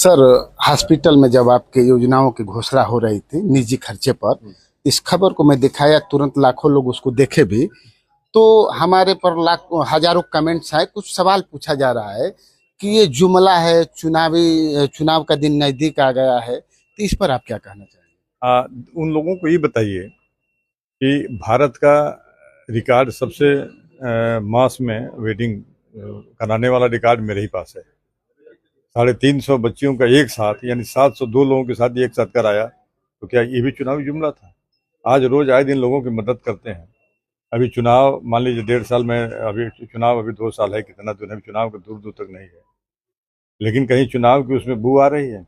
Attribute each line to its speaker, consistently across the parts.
Speaker 1: Sir, hospital में जब आपके योजनाओं की घोषणा हो रही थी निजी खर्चे पर, इस खबर को मैं दिखाया, तुरंत लाखों लोग उसको देखे भी। तो हमारे पर लाख हजारों कमेंट्स आए, कुछ सवाल पूछा जा रहा है कि ये जुमला है, चुनाव का दिन नजदीक आ गया है, तो इस पर आप क्या कहना चाहेंगे?
Speaker 2: उन लोगों को ये बताइए कि भारत का रिकॉर्ड सबसे मास में वेडिंग कराने वाला रिकॉर्ड मेरे ही पास है। 350 बच्चियों का एक साथ, यानी 702 लोगों के साथ एक साथ कराया। तो क्या ये भी चुनावी जुमला था? आज रोज आए दिन लोगों की मदद करते हैं। अभी चुनाव मान लीजिए 1.5 साल में, अभी चुनाव अभी 2 साल है, कितना दिन अभी चुनाव का दूर दूर तक नहीं है, लेकिन कहीं चुनाव की उसमें बू आ रही है।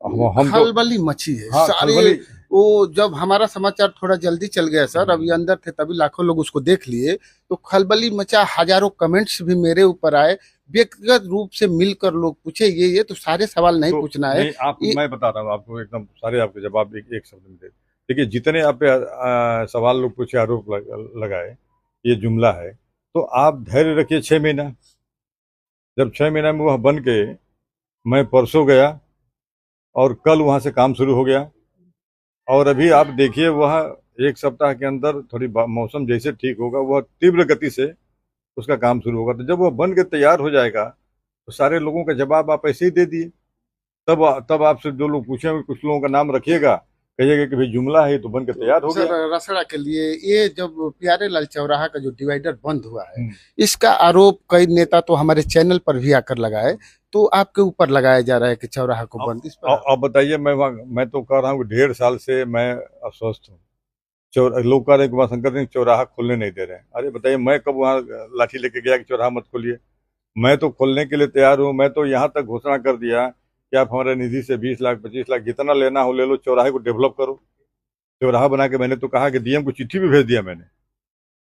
Speaker 2: हम तो
Speaker 1: खलबली मची है
Speaker 2: हाँ
Speaker 1: सारे।
Speaker 2: खलबली।
Speaker 1: वो जब हमारा समाचार थोड़ा जल्दी चल गया सर, अभी अंदर थे तभी लाखों लोग उसको देख लिए, तो खलबली मचा, हजारों कमेंट्स भी मेरे ऊपर आए। व्यक्तिगत रूप से मिलकर लोग पूछे, ये तो सारे सवाल नहीं
Speaker 2: तो
Speaker 1: पूछना है।
Speaker 2: नहीं, आप
Speaker 1: ये
Speaker 2: मैं बता रहा हूँ आपको, एकदम सारे आपके जवाब एक शब्द में दे। देखिए, जितने आप पे सवाल लोग पूछे, आरोप लगाए, ये जुमला है, तो आप धैर्य रखिए 6 महीना। जब 6 महीना में वह बन के, मैं परसों गया और कल वहां से काम शुरू हो गया, और अभी आप देखिए वह 1 सप्ताह के अंदर थोड़ी मौसम जैसे ठीक होगा, वह तीव्र गति से उसका काम शुरू होगा। तो जब वह बन के तैयार हो जाएगा, तो सारे लोगों का जवाब आप ऐसे ही दे दिए। तब तब आपसे जो लोग पूछेंगे, कुछ लोगों का नाम रखिएगा, कहिएगा कि भाई जुमला है, ये तो बन के तैयार हो
Speaker 1: सर,
Speaker 2: गया।
Speaker 1: रसड़ा के लिए, ये जब प्यारे लाल चौराहा का जो डिवाइडर बंद हुआ है,
Speaker 2: हम्म।
Speaker 1: इसका आरोप कई नेता तो हमारे चैनल पर भी आकर लगाए, तो आपके ऊपर लगाया जा रहा है कि चौराहा को बंद, इस पर
Speaker 2: अब बताइए, मैं तो कह रहा हूँ कि 1.5 साल से मैं अस्वस्थ हूँ। लोग कह रहे हैं कि वहाँ शंकर सिंह चौराहा खोलने नहीं दे रहे हैं। अरे बताइए, मैं कब वहाँ लाठी लेके गया कि चौराहा मत खोलिए? मैं तो खोलने के लिए तैयार हूँ। मैं तो यहाँ तक घोषणा कर दिया कि आप हमारे निधि से 20 लाख 25 लाख जितना लेना हो ले लो, चौराहे को डेवलप करो। चौराहा बना के मैंने तो कहा कि डीएम को चिट्ठी भी भेज दिया मैंने।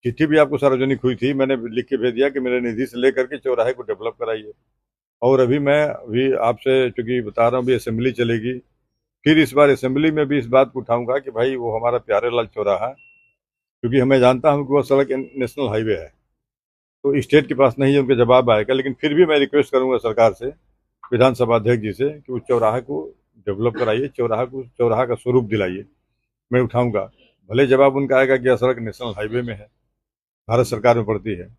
Speaker 2: चिट्ठी भी आपको सार्वजनिक हुई थी, मैंने लिख के भेज दिया कि मेरे निधि से लेकर के चौराहे को डेवलप कराइए। और अभी आपसे चूंकि बता रहा हूँ, अभी असेंबली चलेगी, फिर इस बार असेंबली में भी इस बात को उठाऊंगा कि भाई वो हमारा प्यारे लाल चौराहा, क्योंकि हमें जानता हूँ कि वह सड़क नेशनल हाईवे है, तो स्टेट के पास नहीं है, उनका जवाब आएगा। लेकिन फिर भी मैं रिक्वेस्ट करूंगा सरकार से, विधानसभा अध्यक्ष जी से, कि उस चौराहे को डेवलप कराइए, चौराहा का स्वरूप दिलाइए। मैं उठाऊंगा, भले जवाब उनका आएगा कि यह सड़क नेशनल हाईवे में है, भारत सरकार में पड़ती है।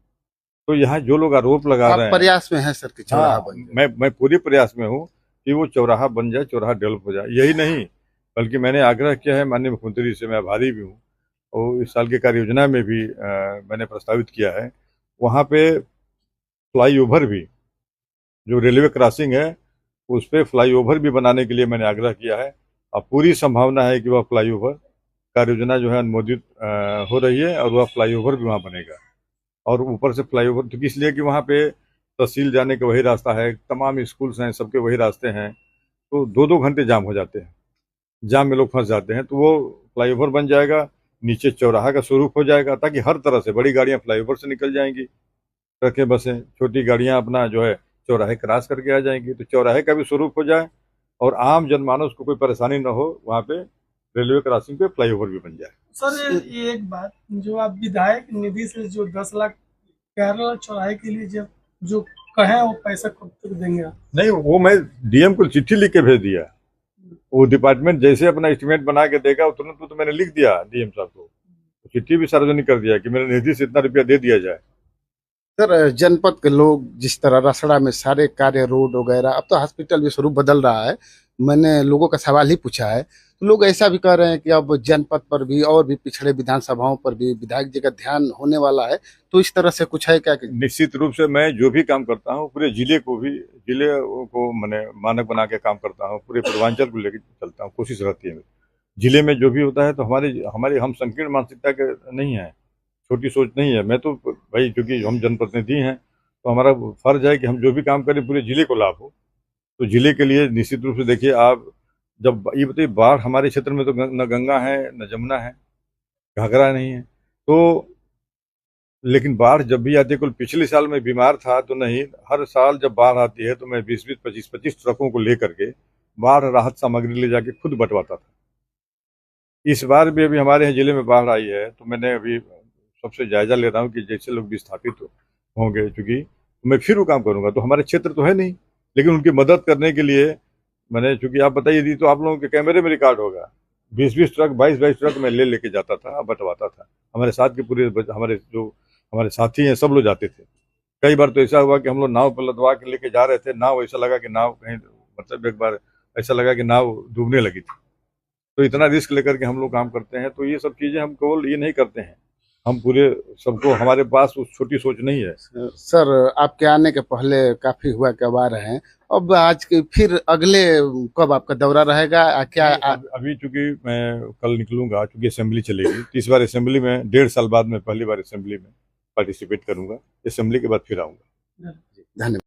Speaker 2: तो यहाँ जो लोग आरोप लगा
Speaker 1: आप
Speaker 2: रहे हैं,
Speaker 1: प्रयास में हैं सर कि चौराहा
Speaker 2: हाँ,
Speaker 1: बन जाए?
Speaker 2: मैं पूरे प्रयास में हूँ कि वो चौराहा बन जाए, चौराहा डेवलप हो जाए। यही नहीं, बल्कि मैंने आग्रह किया है माननीय मुख्यमंत्री से, मैं आभारी भी हूँ। और इस साल की कार्य योजना में भी मैंने प्रस्तावित किया है, वहाँ पे फ्लाईओवर भी, जो रेलवे क्रॉसिंग है, उस पे फ्लाईओवर भी बनाने के लिए मैंने आग्रह किया है। अब पूरी संभावना है कि वह फ्लाईओवर कार्य योजना जो है अनुमोदित हो रही है, और वह फ्लाईओवर भी वहाँ बनेगा। और ऊपर से फ्लाईओवर तो इसलिए कि वहाँ पे तहसील जाने का वही रास्ता है, तमाम स्कूल्स हैं, सबके वही रास्ते हैं, तो 2-2 घंटे जाम हो जाते हैं, जाम में लोग फंस जाते हैं। तो वो फ्लाईओवर बन जाएगा, नीचे चौराहा का स्वरूप हो जाएगा, ताकि हर तरह से बड़ी गाड़ियाँ फ्लाईओवर से निकल जाएंगी, ट्रकें बसें, छोटी गाड़ियाँ अपना जो है चौराहे क्रॉस करके आ जाएंगी, तो चौराहे का भी स्वरूप हो जाए, और आम जनमानस को कोई परेशानी न हो, वहाँ पे रेलवे क्रॉसिंग पे फ्लाईओवर भी बन जाए।
Speaker 3: सर, ये एक बात, जो आप विधायक निधि से जो 10 लाख केरला चौराहे के लिए जब जो कहे, वो पैसा कब तक देंगे आप?
Speaker 2: नहीं, वो मैं डीएम को चिट्ठी लिख के भेज दिया। वो डिपार्टमेंट जैसे अपना एस्टिमेट बना के देगा, वो तुरंत तो मैंने लिख दिया डीएम साहब को, चिट्ठी भी सार्वजनिक कर दिया कि मेरे निधि से इतना रुपया दे दिया जाए।
Speaker 1: सर, जनपद के लोग जिस तरह रसड़ा में सारे कार्य, रोड वगैरह, अब तो हॉस्पिटल भी स्वरूप बदल रहा है, मैंने लोगों का सवाल ही पूछा है, तो लोग ऐसा भी कह रहे हैं कि अब जनपद पर भी और भी पिछड़े विधानसभाओं पर भी विधायक जी का ध्यान होने वाला है, तो इस तरह से कुछ है क्या कि?
Speaker 2: निश्चित रूप से मैं जो भी काम करता हूँ, पूरे जिले को मैंने मानक बना के काम करता हूँ, पूरे पूर्वांचल को लेकर चलता हूँ, कोशिश रहती है मेरी। जिले में जो भी होता है, तो हमारे हम संकीर्ण मानसिकता के नहीं है, छोटी सोच नहीं है। मैं तो भाई, क्योंकि हम जनप्रतिनिधि हैं, तो हमारा फर्ज है कि हम जो भी काम करें पूरे जिले को लाभ हो। तो जिले के लिए निश्चित रूप से देखिए आप, जब ये बताइए, बाढ़ हमारे क्षेत्र में तो न गंगा है न जमुना है, घाघरा नहीं है, तो लेकिन बाढ़ जब भी आती है, कुल पिछले साल में बीमार था तो नहीं, हर साल जब बाढ़ आती है तो मैं 20-20 25-25 ट्रकों को लेकर के बाढ़ राहत सामग्री ले जाके खुद बंटवाता था। इस बार भी अभी हमारे यहाँ जिले में बाढ़ आई है, तो मैंने अभी सबसे जायजा ले रहा हूँ कि जैसे लोग विस्थापित होंगे, चूंकि मैं फिर वो काम करूंगा। तो हमारे क्षेत्र तो है नहीं, लेकिन उनकी मदद करने के लिए मैंने चूंकि आप बताइए दी तो आप लोगों के कैमरे में रिकॉर्ड होगा। 20-20 ट्रक 22-22 ट्रक मैं लेके जाता था, बंटवाता था। हमारे साथ के पूरे हमारे जो हमारे साथी हैं सब लोग जाते थे। कई बार तो ऐसा हुआ कि हम लोग नाव पर लदवा के लेके जा रहे थे, नाव ऐसा लगा कि नाव कहीं मतलब एक बार ऐसा लगा कि नाव डूबने लगी थी। तो इतना रिस्क लेकर के हम लोग काम करते हैं। तो ये सब चीजें हम केवल ये नहीं करते हैं, हम पूरे सबको, हमारे पास उस छोटी सोच नहीं है।
Speaker 1: सर आपके आने के पहले काफी हुआ कि अब आ रहे हैं, अब आज के फिर अगले कब आपका दौरा रहेगा क्या?
Speaker 2: अभी चूंकि मैं कल निकलूंगा, चूंकि असेंबली चलेगी, तो इस बार असेंबली में 1.5 साल बाद में पहली बार असेंबली में पार्टिसिपेट करूंगा। असेंबली के बाद फिर आऊंगा।
Speaker 1: धन्यवाद।